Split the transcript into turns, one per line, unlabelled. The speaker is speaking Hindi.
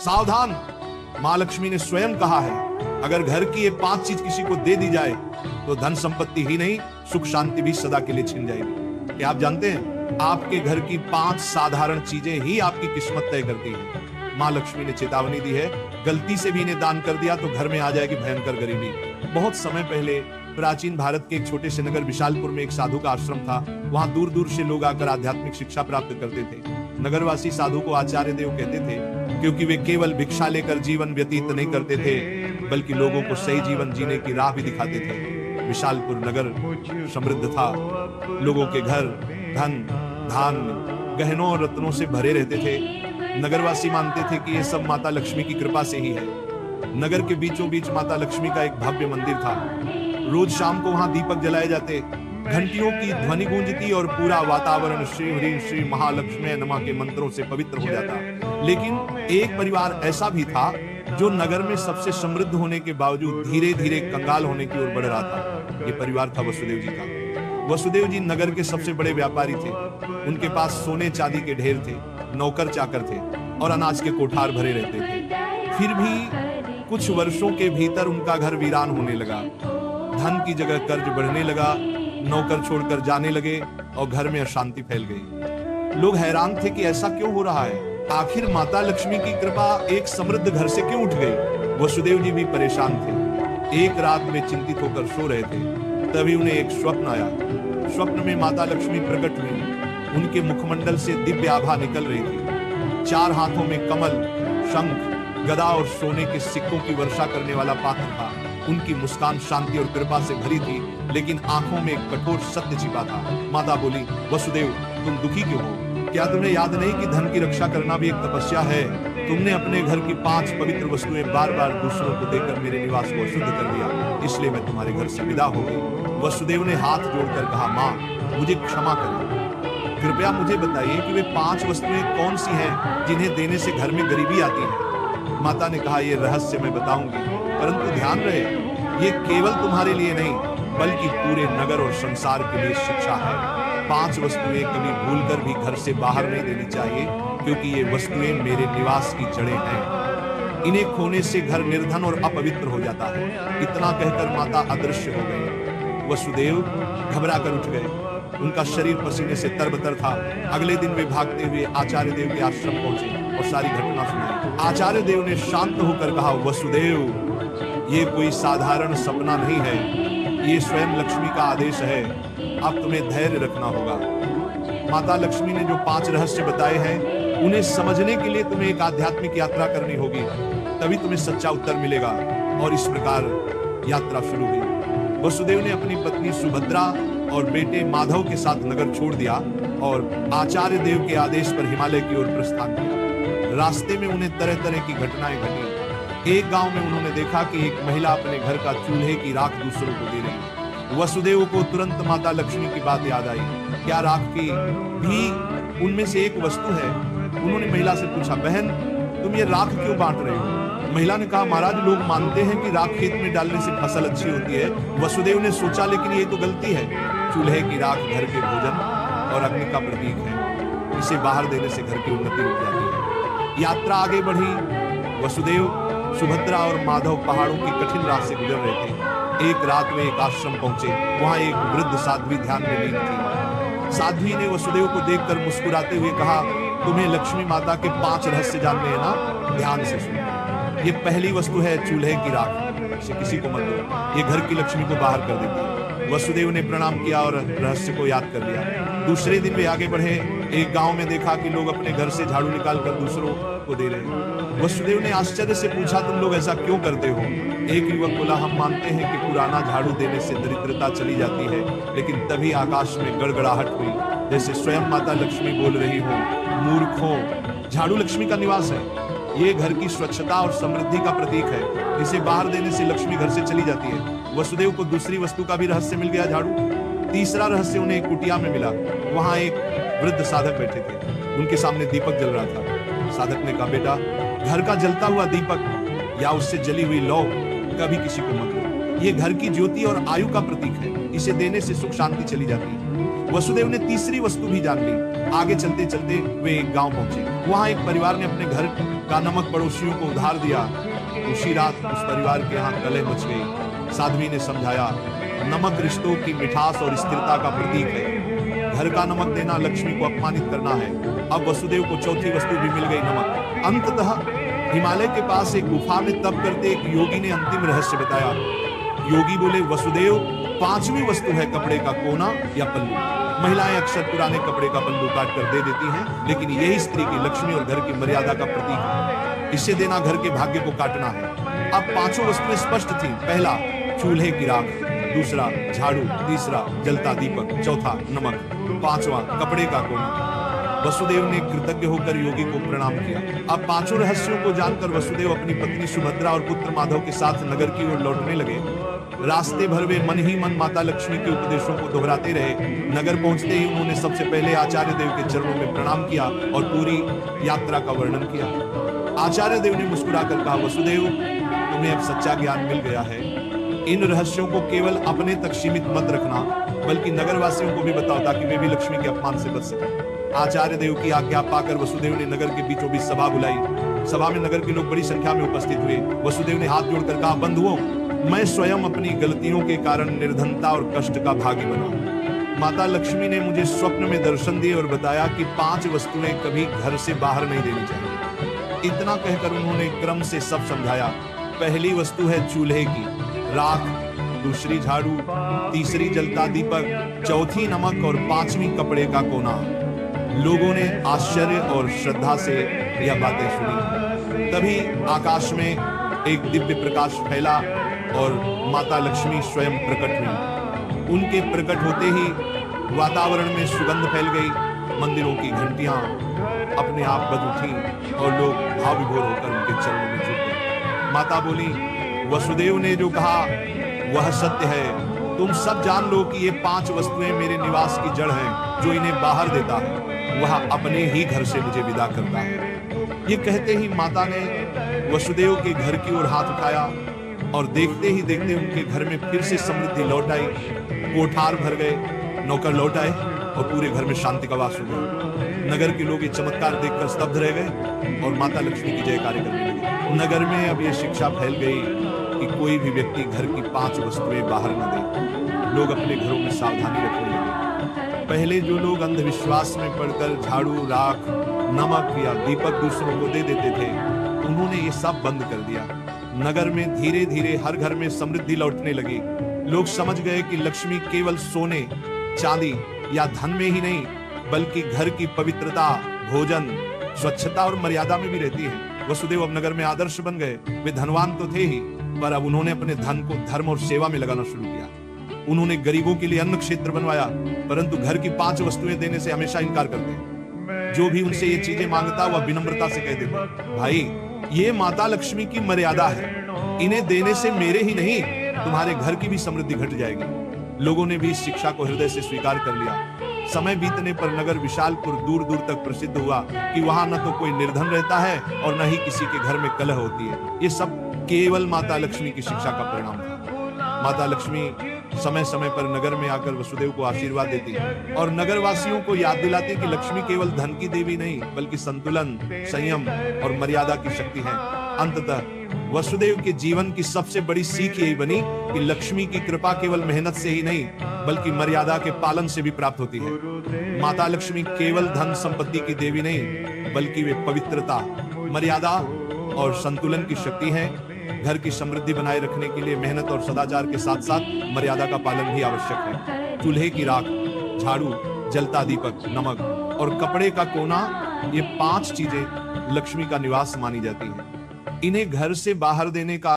सावधान, मां लक्ष्मी ने स्वयं कहा है, अगर घर की ये 5 चीज किसी को दे दी जाए तो धन संपत्ति ही नहीं, सुख शांति भी सदा के लिए छिन जाएगी। क्या आप जानते हैं, आपके घर की 5 साधारण चीजें ही आपकी किस्मत तय करती है। मां लक्ष्मी ने चेतावनी दी है, गलती से भी इन्हें दान कर दिया तो घर में आ जाएगी भयंकर गरीबी। बहुत समय पहले प्राचीन भारत के एक छोटे से नगर विशालपुर में एक साधु का आश्रम था। वहां दूर दूर से लोग आकर आध्यात्मिक शिक्षा प्राप्त करते थे। नगरवासी साधु को आचार्य देव कहते थे, क्योंकि वे केवल भिक्षा लेकर जीवन व्यतीत नहीं करते थे, बल्कि लोगों को सही जीवन जीने की राह भी दिखाते थे। विशालपुर नगर समृद्ध था, लोगों के घर धन धान्य गहनों और रत्नों से भरे रहते थे। नगरवासी मानते थे कि यह सब माता लक्ष्मी की कृपा से ही है। नगर के बीचों बीच माता लक्ष्मी का एक भव्य मंदिर था। रोज शाम को वहां दीपक जलाए जाते, घंटियों की ध्वनि गूंजती और पूरा वातावरण श्री ह्रीं श्री महालक्ष्मी नमः के मंत्रों से पवित्र हो जाता। लेकिन एक परिवार ऐसा भी था जो नगर में सबसे समृद्ध होने के बावजूद धीरे धीरे कंगाल होने की ओर बढ़ रहा था। ये परिवार था वसुदेव जी का। वसुदेव जी नगर के सबसे बड़े व्यापारी थे। उनके पास सोने चांदी के ढेर थे, नौकर चाकर थे और अनाज के कोठार भरे रहते थे। फिर भी कुछ वर्षों के भीतर उनका घर वीरान होने लगा। धन की जगह कर्ज बढ़ने लगा, नौकर छोड़कर जाने लगे और घर में अशांति फैल गई। लोग हैरान थे कि ऐसा क्यों हो रहा है, आखिर माता लक्ष्मी की कृपा एक समृद्ध घर से क्यों उठ गई। वसुदेव जी भी परेशान थे। एक रात में चिंतित होकर सो रहे थे, तभी उन्हें एक स्वप्न आया। स्वप्न में माता लक्ष्मी प्रकट हुई। उनके मुखमंडल से दिव्य आभा निकल रही थी। 4 हाथों में कमल, शंख, गदा और सोने के सिक्कों की वर्षा करने वाला पात्र था। उनकी मुस्कान शांति और कृपा से भरी थी, लेकिन आंखों में एक कठोर सत्य छिपा था। माता बोली, वसुदेव तुम दुखी क्यों हो? क्या तुम्हें याद नहीं कि धन की रक्षा करना भी एक तपस्या है? तुमने अपने घर की 5 पवित्र वस्तुएं बार बार दूसरों को देकर मेरे निवास को अशुद्ध कर दिया, इसलिए मैं तुम्हारे घर से विदा हो गई। वसुदेव ने हाथ जोड़कर कहा, माँ मुझे क्षमा करें, कृपया मुझे बताइए कि वे 5 वस्तुएं कौन सी हैं जिन्हें देने से घर में गरीबी आती है। माता ने कहा, ये रहस्य मैं बताऊंगी, परंतु ध्यान रहे ये केवल तुम्हारे लिए नहीं बल्कि पूरे नगर और संसार के लिए शिक्षा है। 5 वस्तुएं कभी भूलकर भी घर से बाहर नहीं देनी चाहिए, क्योंकि ये वस्तुएं मेरे निवास की जड़ें हैं। इन्हें खोने से घर निर्धन और अपवित्र हो जाता है। इतना कहकर माता अदृश्य हो गई। वसुदेव घबरा कर उठ गए। उनका शरीर पसीने से तरबतर था। अगले दिन वे भागते हुए आचार्य देव के आश्रम पहुंचे और सारी घटना सुनाई। आचार्य देव ने शांत होकर कहा, वसुदेव ये कोई साधारण सपना नहीं है, ये स्वयं लक्ष्मी का आदेश है। अब तुम्हें धैर्य रखना होगा। माता लक्ष्मी ने जो 5 रहस्य बताए हैं उन्हें समझने के लिए तुम्हें एक आध्यात्मिक यात्रा करनी होगी, तभी तुम्हें सच्चा उत्तर मिलेगा। और इस प्रकार यात्रा शुरू हुई। वसुदेव ने अपनी पत्नी सुभद्रा और बेटे माधव के साथ नगर छोड़ दिया और आचार्य देव के आदेश पर हिमालय की ओर प्रस्थान किया। रास्ते में उन्हें तरह तरह की घटनाएं घटी। एक गांव में उन्होंने देखा कि एक महिला अपने घर का चूल्हे की राख दूसरों को दे रही। वसुदेव को तुरंत माता लक्ष्मी की बात याद आई। क्या राख की भी उनमें से एक वस्तु है? उन्होंने महिला से पूछा, बहन तुम ये राख क्यों बांट रहे हो? महिला ने कहा, महाराज लोग मानते हैं कि राख खेत में डालने से फसल अच्छी होती है। वसुदेव ने सोचा, लेकिन ये तो गलती है। चूल्हे की राख घर के भोजन और अग्नि का प्रतीक है, इसे बाहर देने से घर की उन्नति रुक जाती है। यात्रा आगे बढ़ी। वसुदेव, सुभद्रा और माधव पहाड़ों की कठिन राह से गुजर रहे थे। एक रात में एक आश्रम पहुंचे। वहां एक वृद्ध साध्वी ध्यान में लीन थी। साध्वी ने वसुदेव को देखकर मुस्कुराते हुए कहा, तुम्हें लक्ष्मी माता के 5 रहस्य जानने हैं ना? ध्यान से सुनो। ये पहली वस्तु है चूल्हे की राख, इसे किसी को मत दो, ये घर की लक्ष्मी को बाहर कर देती है। वसुदेव ने प्रणाम किया और रहस्य को याद कर लिया। दूसरे दिन वे आगे बढ़े। एक गांव में देखा कि लोग अपने घर से झाड़ू निकालकर दूसरों को दे रहे। वसुदेव ने आश्चर्य से पूछा, तुम लोग ऐसा क्यों करते हो? एक युवक बोला, हम मानते हैं कि पुराना झाड़ू देने से दरिद्रता चली जाती है। लेकिन तभी आकाश में गड़गड़ाहट हुई, जैसे स्वयं माता लक्ष्मी बोल रही हो, मूर्खों, झाड़ू लक्ष्मी का निवास है। ये घर की स्वच्छता और समृद्धि का प्रतीक है। इसे बाहर देने से लक्ष्मी घर से चली जाती है। वसुदेव को दूसरी वस्तु का भी रहस्य मिल गया, झाड़ू। तीसरा रहस्य उन्हें एक कुटिया में मिला। वहां एक वृद्ध साधक बैठे थे। उनके सामने दीपक जल रहा था। साधक ने कहा, बेटा घर का जलता हुआ दीपक या उससे जली हुई लौ कभी किसी को मत दो। ये घर की ज्योति और आयु का प्रतीक है। इसे देने से सुख शांति चली जाती है। वसुदेव ने तीसरी वस्तु भी जान ली। आगे चलते चलते वे एक गांव पहुंचे। वहां एक परिवार ने अपने घर का नमक पड़ोसियों को उधार दिया। उसी रात उस परिवार के यहाँ कलह मच गई। साध्वी ने समझाया, नमक रिश्तों की मिठास और स्थिरता का प्रतीक है। घर का नमक देना लक्ष्मी को अपमानित करना है। अब वसुदेव को चौथी वस्तु भी मिल गई, नमक। अंततः हिमालय के पास एक गुफा में तप करते एक योगी ने अंतिम रहस्य बताया। योगी बोले, वसुदेव, पांचवी वस्तु है कपड़े का कोना या पल्लू। महिलाएं अक्सर पुराने कपड़े का पल्लू काट कर दे देती हैं, लेकिन यही स्त्री की लक्ष्मी और घर की मर्यादा का प्रतीक है। इसे देना घर के भाग्य को काटना है। अब पांचों वस्तुएं स्पष्ट थीं। पहला, चूल्हे की राख। दूसरा, झाड़ू। तीसरा, जलता दीपक। चौथा, नमक। पांचवा, कपड़े का कोना। वसुदेव ने कृतज्ञ होकर योगी को प्रणाम किया। अब पांचों रहस्यों को जानकर वसुदेव अपनी पत्नी सुभद्रा और पुत्र माधव के साथ नगर की ओर लौटने लगे। रास्ते भर वे मन ही मन माता लक्ष्मी के उपदेशों को दोहराते रहे। नगर पहुंचते ही उन्होंने सबसे पहले आचार्य देव के चरणों में प्रणाम किया और पूरी यात्रा का वर्णन किया। आचार्य देव ने मुस्कुराकर कहा, वसुदेव, तुम्हें अब सच्चा ज्ञान मिल गया है। इन रहस्यों को केवल अपने तक सीमित मत रखना, बल्कि नगरवासियों को भी बताओ, ताकि वे भी लक्ष्मी के अपमान से बच सकें। आचार्य देव की आज्ञा पाकर वसुदेव ने नगर के बीचों बीच सभा बुलाई। सभा में नगर के लोग बड़ी संख्या में उपस्थित हुए। वसुदेव ने हाथ जोड़कर कहा, बंधुओं, मैं स्वयं अपनी गलतियों के कारण निर्धनता और कष्ट का भागी बना। माता लक्ष्मी ने मुझे स्वप्न में दर्शन दिए और बताया कि 5 वस्तुएं कभी घर से बाहर नहीं देनी चाहिए। इतना कहकर उन्होंने क्रम से सब समझाया। पहली वस्तु है चूल्हे की राख, दूसरी झाड़ू, तीसरी जलता दीपक, चौथी नमक और 5वीं कपड़े का कोना। लोगों ने आश्चर्य और श्रद्धा से यह बातें सुनी। तभी आकाश में एक दिव्य प्रकाश फैला और माता लक्ष्मी स्वयं प्रकट हुई। उनके प्रकट होते ही वातावरण में सुगंध फैल गई। मंदिरों की घंटियां अपने आप बज उठी और लोग भाव विभोर होकर उनके चरणों में झुक गए। माता बोली, वसुदेव ने जो कहा वह सत्य है। तुम सब जान लो कि ये 5 वस्तुएं मेरे निवास की जड़ हैं। जो इन्हें बाहर देता है वह अपने ही घर से मुझे विदा करता है। ये कहते ही माता ने वसुदेव के घर की ओर हाथ उठाया और देखते ही देखते उनके घर में फिर से समृद्धि लौट आई। कोठार भर गए, नौकर लौट आए और पूरे घर में शांति का वास हो गया। नगर के लोग ये चमत्कार देखकर स्तब्ध रह गए और माता लक्ष्मी की जयकारे करने लगे। नगर में अब ये शिक्षा फैल गई कि कोई भी व्यक्ति घर की 5 वस्तुएं बाहर न दे। लोग अपने घरों में सावधानी रखने लगे। पहले जो लोग अंधविश्वास में पड़कर झाड़ू, राख, नमक या दीपक दूसरों को दे देते थे, उन्होंने ये सब बंद कर दिया। नगर में धीरे धीरे हर घर में समृद्धि लौटने लगी। लोग समझ गए कि लक्ष्मी केवल सोने, चांदी या धन में ही नहीं, बल्कि घर की पवित्रता, भोजन, स्वच्छता और मर्यादा में भी रहती है। वसुदेव अब नगर में आदर्श बन गए। वे धनवान तो थे ही, पर अब उन्होंने अपने धन को धर्म और सेवा में लगाना शुरू किया। उन्होंने गरीबों के लिए अन्न क्षेत्र बनवाया, परंतु घर की 5 वस्तुएं देने से हमेशा इनकार करते हैं। जो भी उनसे ये चीजें मांगता वह विनम्रता से कह देते, भाई ये माता लक्ष्मी की मर्यादा है, इन्हें देने से मेरे ही नहीं तुम्हारे घर की भी समृद्धि घट जाएगी। लोगों ने भी इस शिक्षा को हृदय से स्वीकार कर लिया। समय बीतने पर नगर विशालपुर दूर दूर तक प्रसिद्ध हुआ कि वहां न तो कोई निर्धन रहता है और न ही किसी के घर में कलह होती है। ये सब केवल माता लक्ष्मी की शिक्षा का परिणाम था। माता लक्ष्मी समय समय पर नगर में आकर वसुदेव को आशीर्वाद देती और नगर वासियों को याद दिलाती कि लक्ष्मी केवल धन की देवी नहीं, बल्कि संतुलन, संयम और मर्यादा की शक्ति है। अंततः वसुदेव के जीवन की सबसे बड़ी सीख यही बनी कि लक्ष्मी की कृपा केवल मेहनत से ही नहीं, बल्कि मर्यादा के पालन से भी प्राप्त होती है। माता लक्ष्मी केवल धन संपत्ति की देवी नहीं, बल्कि वे पवित्रता, मर्यादा और संतुलन की शक्ति है। घर की समृद्धि बनाए रखने के लिए मेहनत और सदाचार के साथ साथ मर्यादा का पालन भी आवश्यक है। चूल्हे की राख, झाड़ू, जलता दीपक, नमक और कपड़े का कोना, ये 5 चीजें लक्ष्मी का निवास मानी जाती हैं। इन्हें घर से बाहर देने का